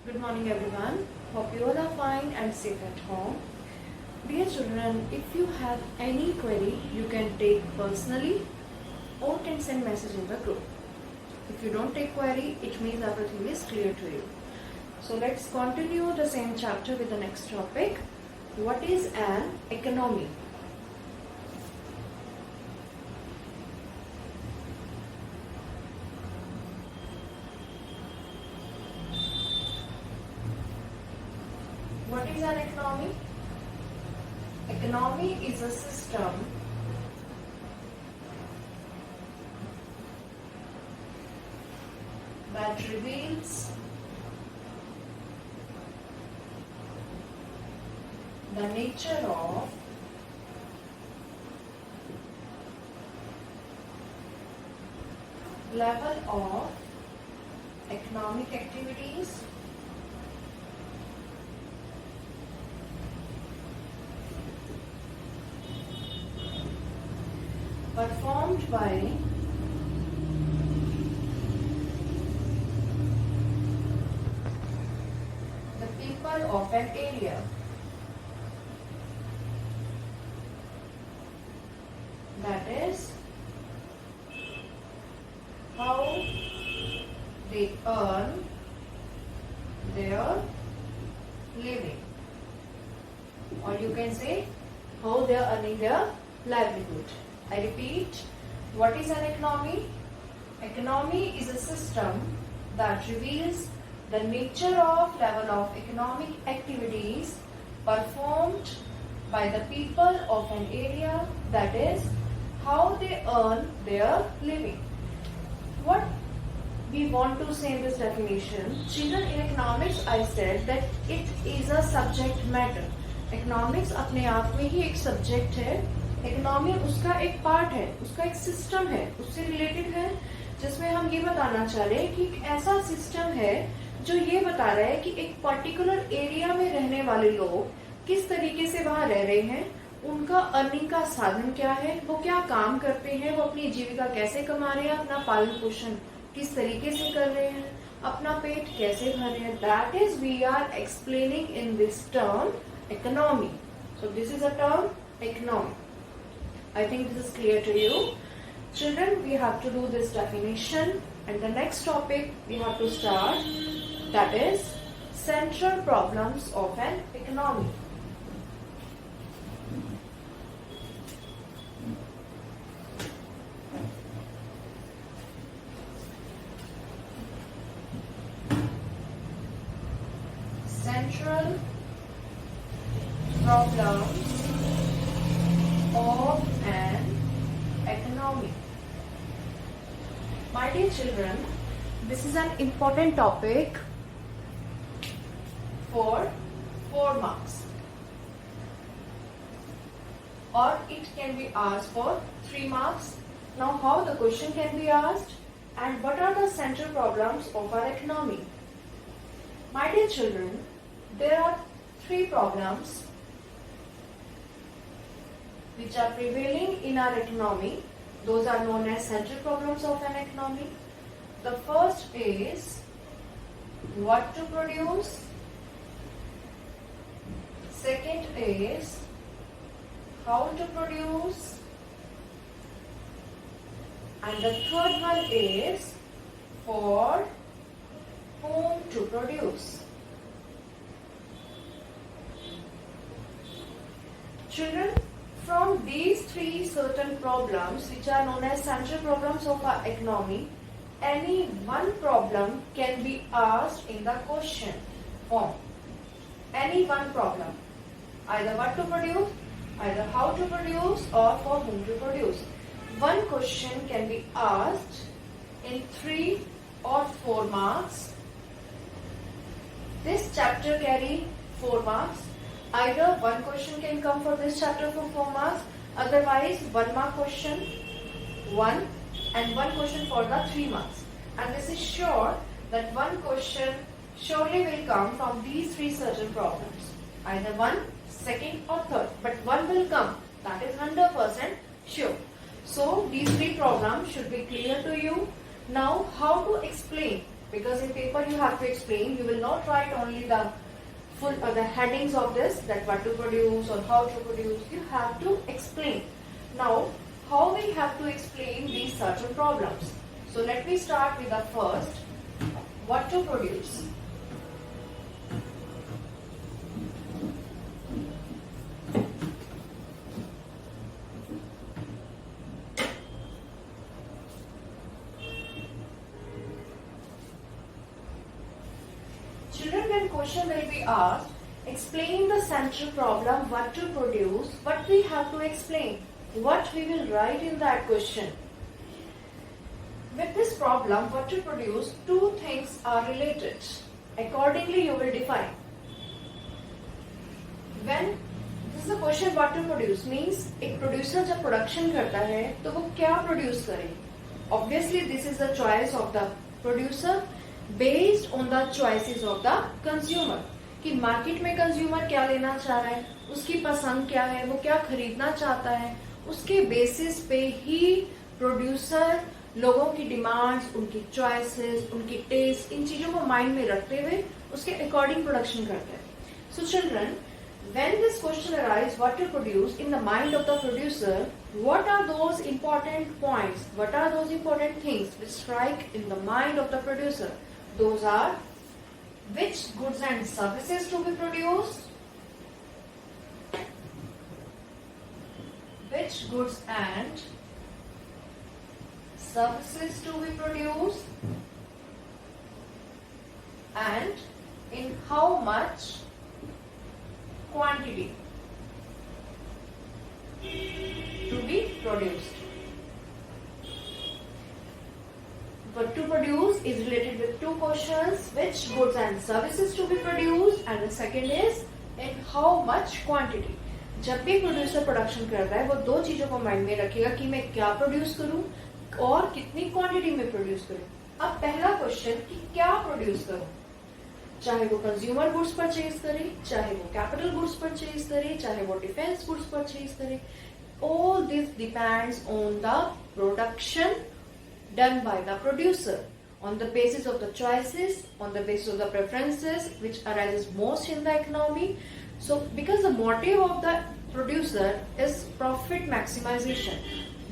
Good morning everyone. Hope you all are fine and safe at home. Dear children, if you have any query, you can take personally or can send message in the group. If you don't take query, it means everything is clear to you. So let's continue the same chapter with the next topic. What is an economy? What is an economy? Economy is a system that reveals the nature of level of economic activities performed by the people of an area. That is how they earn their living, or you can say how they are earning their livelihood. I repeat, what is an economy? Economy is a system that reveals the nature of level of economic activities performed by the people of an area, that is how they earn their living. What we want to say in this definition, children, in economics I said that it is a subject matter. Economics अपने आप में ही एक subject है. Economy उसका एक part है, उसका एक सिस्टम है, उससे रिलेटेड है, जिसमें हम ये बताना चाह रहे हैं कि एक ऐसा सिस्टम है जो ये बता रहा है कि एक पर्टिकुलर एरिया में रहने वाले लोग किस तरीके से वहां रह रहे हैं, उनका अर्निंग का साधन क्या है, वो क्या काम करते हैं, वो अपनी जीविका कैसे कमा रहे हैं, अपना पालन पोषण किस तरीके से कर रहे हैं, अपना पेट कैसे भर रहे हैं. That is we are explaining in this term economy. So this is a term economy. I think this is clear to you. Children, we have to do this definition, and the next topic we have to start, that is central problems of an economy. Central problems of an economy. My dear children, this is an important topic for 4 marks, or it can be asked for 3 marks. Now how the question can be asked, and what are the central problems of our economy? My dear children, there are 3 problems which are prevailing in our economy. Those are known as central problems of an economy. The first is what to produce. Second is how to produce. And the third one is for whom to produce. Children, from these 3 certain problems which are known as central problems of our economy, any one problem can be asked in the question form. Any one problem, either what to produce, either how to produce, or for whom to produce. One question can be asked in 3 or 4 marks. This chapter carry 4 marks. Either one question can come for this chapter for 4 marks, otherwise 1 mark question, 1, and 1 question for the 3 marks. And this is sure that 1 question surely will come from these 3 certain problems. Either 1, 2nd or 3rd, but 1 will come. That is 100% sure. So these 3 problems should be clear to you. Now how to explain because in paper you have to explain. You will not write only the full the headings of this, that what to produce or how to produce. You have to explain. Now, how we have to explain these certain problems? So let me start with the first, what to produce. Children, when question will be asked, explain the central problem, what to produce, what we have to explain, what we will write in that question. With this problem, what to produce, two things are related. Accordingly, you will define. When this is a question, what to produce means एक producer जब production करता है तो वो क्या produce करे? Obviously, this is the choice of the producer based on the choices of the consumer. कि market में कंज्यूमर क्या लेना चाह रहा है, उसकी पसंद क्या है, वो क्या खरीदना चाहता है, उसके बेसिस पे ही प्रोड्यूसर लोगों की डिमांड्स, उनकी चॉइसेस, उनकी टेस्ट, इन चीजों को माइंड में रखते हुए उसके अकॉर्डिंग प्रोडक्शन करते हैं. So children, when this question arises, what to produce in the mind of the producer, what are those important points, what are those important things which strike in the mind of the producer? Those are, which goods and services to be produced, which goods and services to be produced, and in how much quantity to be produced. What to produce is related with two questions, which goods and services to be produced, and the second is in how much quantity. जब भी producer production करता है वो दो चीजों को mind में रखेगा कि मैं क्या प्रोड्यूस करूं और कितनी क्वांटिटी में प्रोड्यूस करूं. अब पहला क्वेश्चन कि क्या प्रोड्यूस करूं, चाहे वो कंज्यूमर गुड्स परचेज करे, चाहे वो कैपिटल गुड्स परचेज करे, चाहे वो डिफेंस गुड्स परचेज करे, all this depends on the production done by the producer on the basis of the choices, on the basis of the preferences which arises most in the economy. So because the motive of the producer is profit maximization.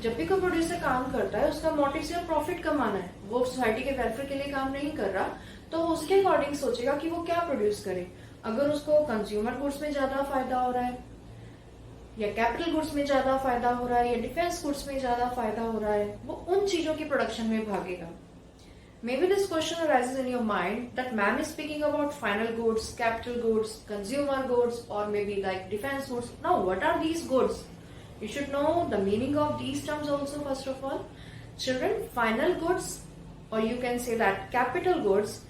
जब भी कोई producer काम करता है उसका motive सिर्फ profit कमाना है, वो सोसाइटी के वेलफेयर के लिए काम नहीं कर रहा, तो उसके अकॉर्डिंग सोचेगा कि वो क्या प्रोड्यूस करे. अगर उसको कंज्यूमर गुड्स में ज्यादा फायदा हो रहा है, या कैपिटल गुड्स में ज्यादा फायदा हो रहा है, या डिफेंस गुड्स में ज्यादा फायदा हो रहा है, वो उन चीजों की प्रोडक्शन में भागेगा. Maybe this question arises in your mind that ma'am is speaking about final goods, capital goods, consumer goods, or maybe like defense goods. Now, what are these goods? You should know the meaning of these terms also first of all. Children, final goods, or you can say that capital goods,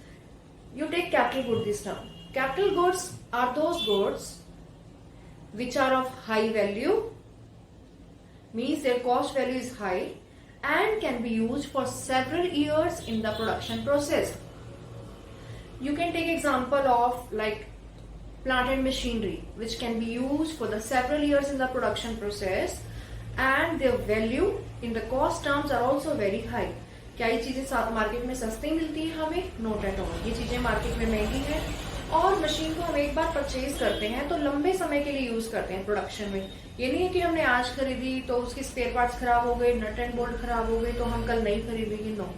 you take capital good this term. Capital goods are those goods which are of high value, means their cost value is high and can be used for several years in the production process. You can take example of like plant and machinery which can be used for the several years in the production process and their value in the cost terms are also very high. क्या ये चीजें market में सस्ती मिलती है हमें? Note at all. ये चीजें मार्केट में महंगी है और मशीन को हम एक बार परचेज करते हैं तो लंबे समय के लिए यूज करते हैं प्रोडक्शन में. ये नहीं है कि हमने आज खरीदी तो उसके स्पेयर पार्ट्स खराब हो गए, नट एंड बोल्ट खराब हो गए तो हम कल नहीं खरीदेंगे. No,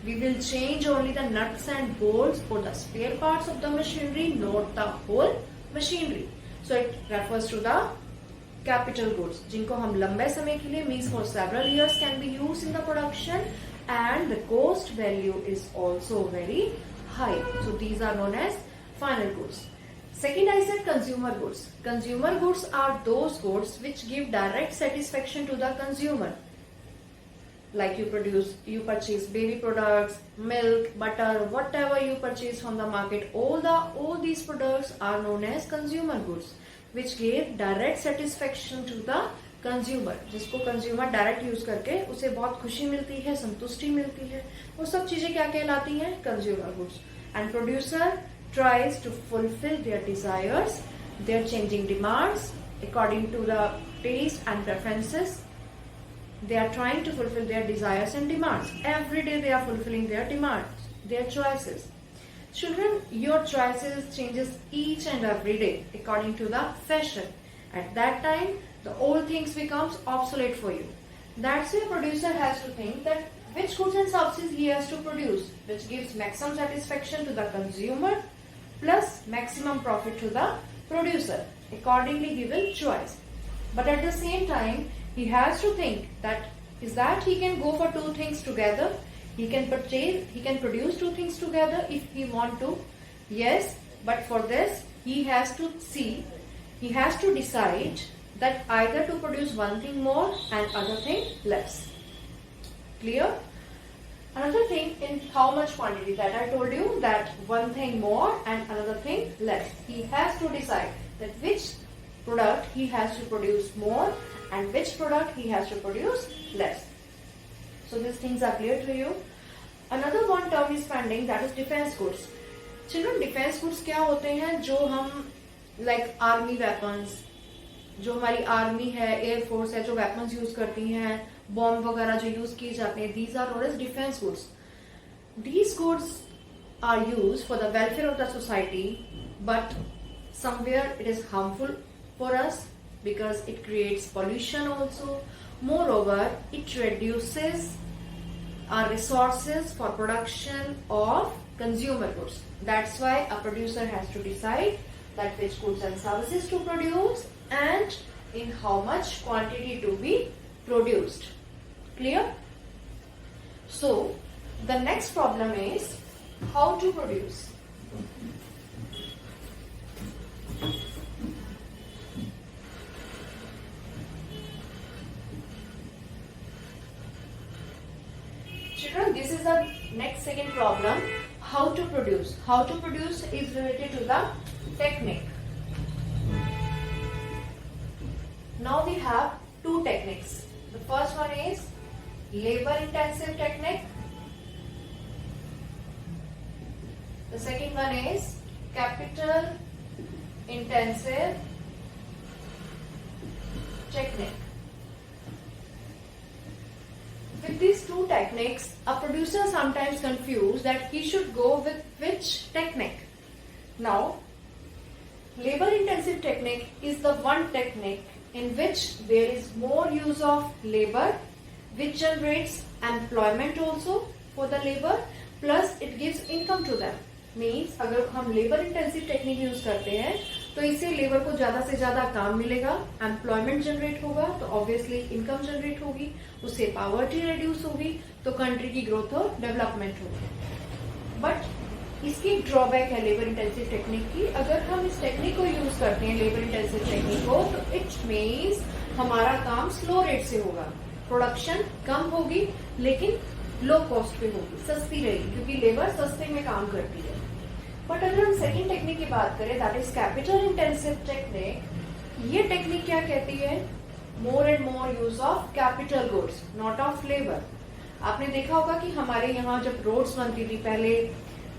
we will change only the nuts and bolts or the spare parts of the machinery, not the whole machinery. So it refers to the capital goods जिनको हम लंबे समय के लिए means for several years can be used in the production and the cost value is also very high. So these are known as final goods. Second, I said consumer goods. Consumer goods are those goods which give direct satisfaction to the consumer. Like you purchase baby products, milk, butter, whatever you purchase from the market. All these products are known as consumer goods, which give direct satisfaction to the consumer. जिसको consumer direct use करके उसे बहुत खुशी मिलती है, संतुष्टि मिलती है, वो सब चीजें क्या कहलाती हैं? Consumer goods. And producer tries to fulfill their desires, their changing demands according to the taste and preferences. They are trying to fulfill their desires and demands. Every day they are fulfilling their demands. their choices. Children, your choices changes each and every day according to the fashion. At that time, the old things becomes obsolete for you. That's why producer has to think that which goods and services he has to produce, which gives maximum satisfaction to the consumer plus maximum profit to the producer, accordingly given choice. But at the same time, he has to think that is that he can go for two things together. He can produce two things together if he want to. Yes, but for this, he has to decide that either to produce one thing more and other thing less. Clear? Another thing in how much quantity that I told you that one thing more and another thing less. He has to decide that which product he has to produce more and which product he has to produce less. So these things are clear to you. Another one term is pending, that is defense goods. Children, defense goods क्या होते हैं जो हम like army weapons, जो हमारी army है, air force है, जो वेपन्स यूज करती हैं, बॉम्ब वगैरह जो यूज किए जाते हैं, these are known as defense goods. These goods are used for the welfare of the society, but somewhere it is harmful for us because it creates pollution also. Moreover, it reduces our resources for production of consumer goods. That's why a producer has to decide that which goods and services to produce and in how much quantity to be produced. Clear? So, the next problem is how to produce. Children, this is the next second problem, how to produce. How to produce is related to the technique. Now we have two techniques. The first one is labor intensive technique. The second one is capital intensive technique. With these two techniques, a producer sometimes confused that he should go with which technique. Now, labor intensive technique is the one technique in which there is more use of labor, which generates employment also for the labor, plus it gives income to them. Means अगर हम labor intensive technique use करते हैं तो इससे labour को ज्यादा से ज्यादा काम मिलेगा, एम्प्लॉयमेंट जनरेट होगा, तो ऑब्वियसली इनकम जनरेट होगी, उससे पॉवर्टी रिड्यूस होगी, तो कंट्री की ग्रोथ और डेवलपमेंट होगी. बट इसकी ड्रॉबैक है लेबर इंटेंसिव टेक्निक की. अगर हम इस टेक्निक को यूज करते हैं लेबर इंटेंसिव टेक्निक को, तो इट मीन्स हमारा काम स्लो रेट से होगा, प्रोडक्शन कम होगी लेकिन लो कॉस्ट पे होगी, सस्ती रहेगी क्योंकि लेबर सस्ते में काम करती है. बट अगर हम सेकेंड टेक्निक की बात करें, that is capital intensive technique. ये टेक्निक क्या कहती है? More and more use of capital goods, not of labour. आपने देखा होगा कि हमारे यहाँ जब रोड्स बनती थी पहले,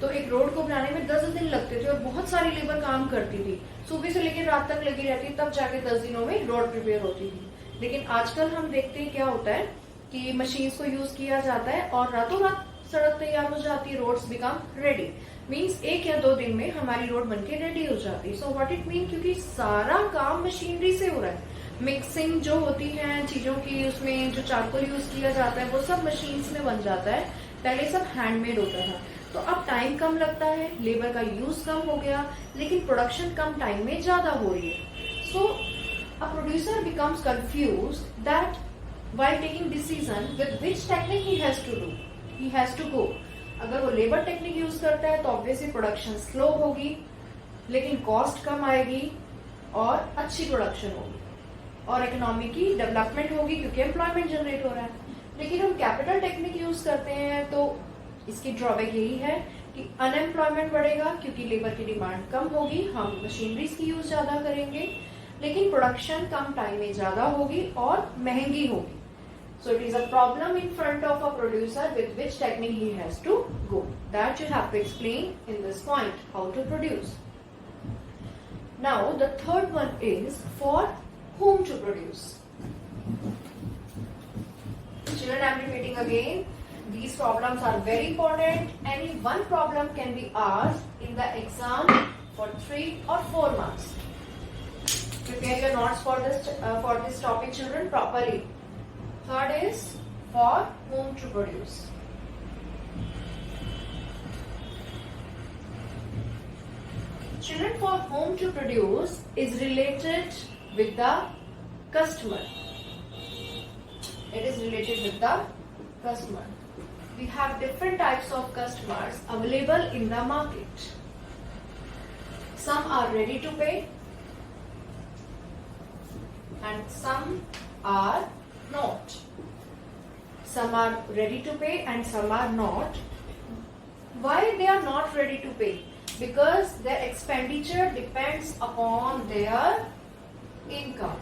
तो एक रोड को बनाने में 10 दिन लगते थे और बहुत सारी लेबर काम करती थी, सुबह से लेकर रात तक लगी रहती, तब जाके 10 दिनों में रोड प्रिपेयर होती थी. लेकिन आजकल हम देखते हैं क्या होता है कि मशीन्स को यूज किया जाता है और रातों रात सड़क तैयार हो जाती है, रोड्स बिकम रेडी. मीन्स 1 या 2 दिन में हमारी रोड बनके रेडी हो जाती है. सो व्हाट इट मीन, क्योंकि सारा काम मशीनरी से हो रहा है. मिक्सिंग जो होती है चीजों की, उसमें जो चारकोल यूज किया जाता है वो सब मशीन्स में बन जाता है. पहले सब हैंडमेड होता था, तो अब टाइम कम लगता है, लेबर का यूज कम हो गया, लेकिन प्रोडक्शन कम टाइम में ज्यादा हो रही है. So a producer becomes confused that while taking decision with which technique he has to do, he has to go. अगर वो लेबर टेक्निक यूज करता है तो ऑब्वियसली प्रोडक्शन स्लो होगी, लेकिन कॉस्ट कम आएगी और अच्छी प्रोडक्शन होगी और इकोनॉमी की डेवलपमेंट होगी क्योंकि एम्प्लॉयमेंट जनरेट हो रहा है. लेकिन हम कैपिटल टेक्निक यूज करते हैं तो इसकी ड्रॉबैक यही है कि अनएम्प्लॉयमेंट बढ़ेगा क्योंकि लेबर की डिमांड कम होगी, हम मशीनरीज की यूज ज्यादा करेंगे, लेकिन प्रोडक्शन कम टाइम में ज्यादा होगी और महंगी होगी. So it is a problem in front of a producer with which technique he has to go. That you have to explain in this point, how to produce. Now the third one is for whom to produce. Children, I am repeating again. these problems are very important. Any one problem can be asked in the exam for 3 or 4 marks. Prepare your notes for this topic, children, properly. Third is for whom to produce. Children, for whom to produce is related with the customer. It is related with the customer. We have different types of customers available in the market. Some are ready to pay and some are not. Some are ready to pay and some are not. Why they are not ready to pay? Because their expenditure depends upon their income.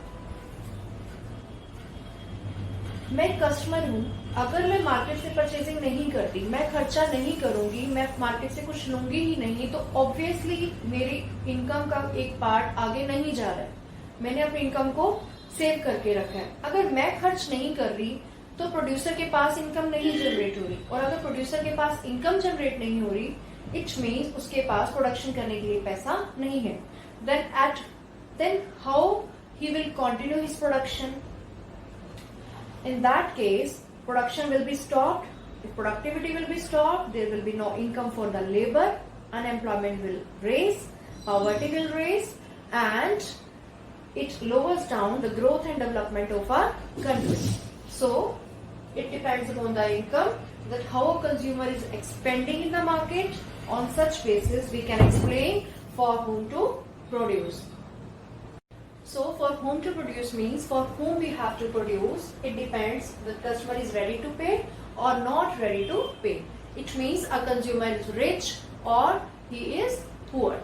मैं customer हूँ, अगर मैं market से purchasing नहीं करती, मैं खर्चा नहीं करूंगी, मैं मार्केट से कुछ लूंगी ही नहीं, तो ऑब्वियसली मेरी इनकम का एक पार्ट आगे नहीं जा रहा है. मैंने अपनी इनकम को सेव करके रखा है. अगर मैं खर्च नहीं कर रही तो प्रोड्यूसर के पास इनकम नहीं जनरेट हो रही, और अगर प्रोड्यूसर के पास इनकम जनरेट नहीं हो रही, इट मीन्स उसके पास प्रोडक्शन करने के लिए पैसा नहीं है. Then how he will continue his production? In that case, production will be stopped. If productivity will be stopped, there will be no income for the labor. Unemployment will raise, poverty will raise, and it lowers down the growth and development of our country. So, it depends upon the income, that how a consumer is expanding in the market. On such basis, we can explain for whom to produce. So, for whom to produce means for whom we have to produce. It depends the customer is ready to pay or not ready to pay. It means a consumer is rich or he is poor.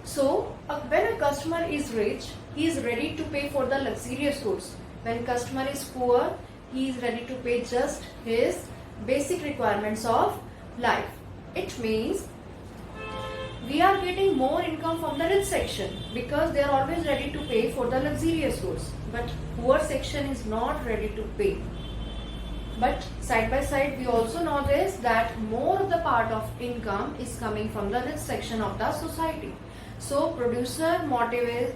So, when a customer is rich, he is ready to pay for the luxurious goods. When customer is poor, he is ready to pay just his basic requirements of life. It means we are getting more income from the rich section because they are always ready to pay for the luxurious goods, but poor section is not ready to pay. But side by side, we also know this, that more of the part of income is coming from the rich section of the society. So producer motive is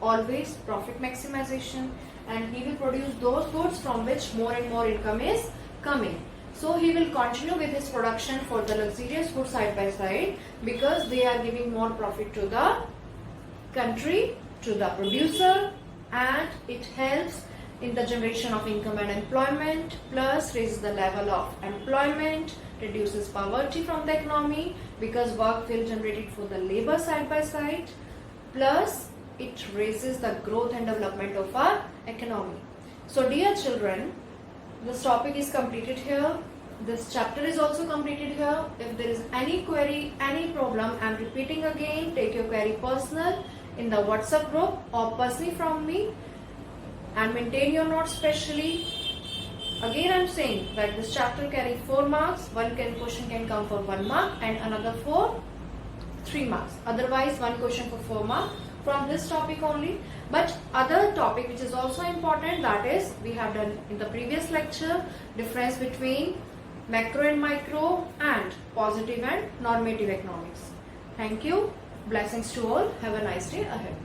always profit maximization, and he will produce those goods from which more and more income is coming. So he will continue with his production for the luxurious goods side by side because they are giving more profit to the country, to the producer, and it helps in the generation of income and employment, plus raises the level of employment, reduces poverty from the economy because work will generated for the labor side by side, plus it raises the growth and development of our economy. So dear children, this topic is completed here. This chapter is also completed here. If there is any query, any problem, I am repeating again, take your query personal in the WhatsApp group or personally from me, and maintain your notes specially. Again I am saying that this chapter carry 4 marks. One question can come for 1 mark and another for 3 marks. Otherwise, one question for 4 marks from this topic only. But other topic which is also important, that is we have done in the previous lecture, difference between macro and micro and positive and normative economics. Thank you. Blessings to all. Have a nice day ahead.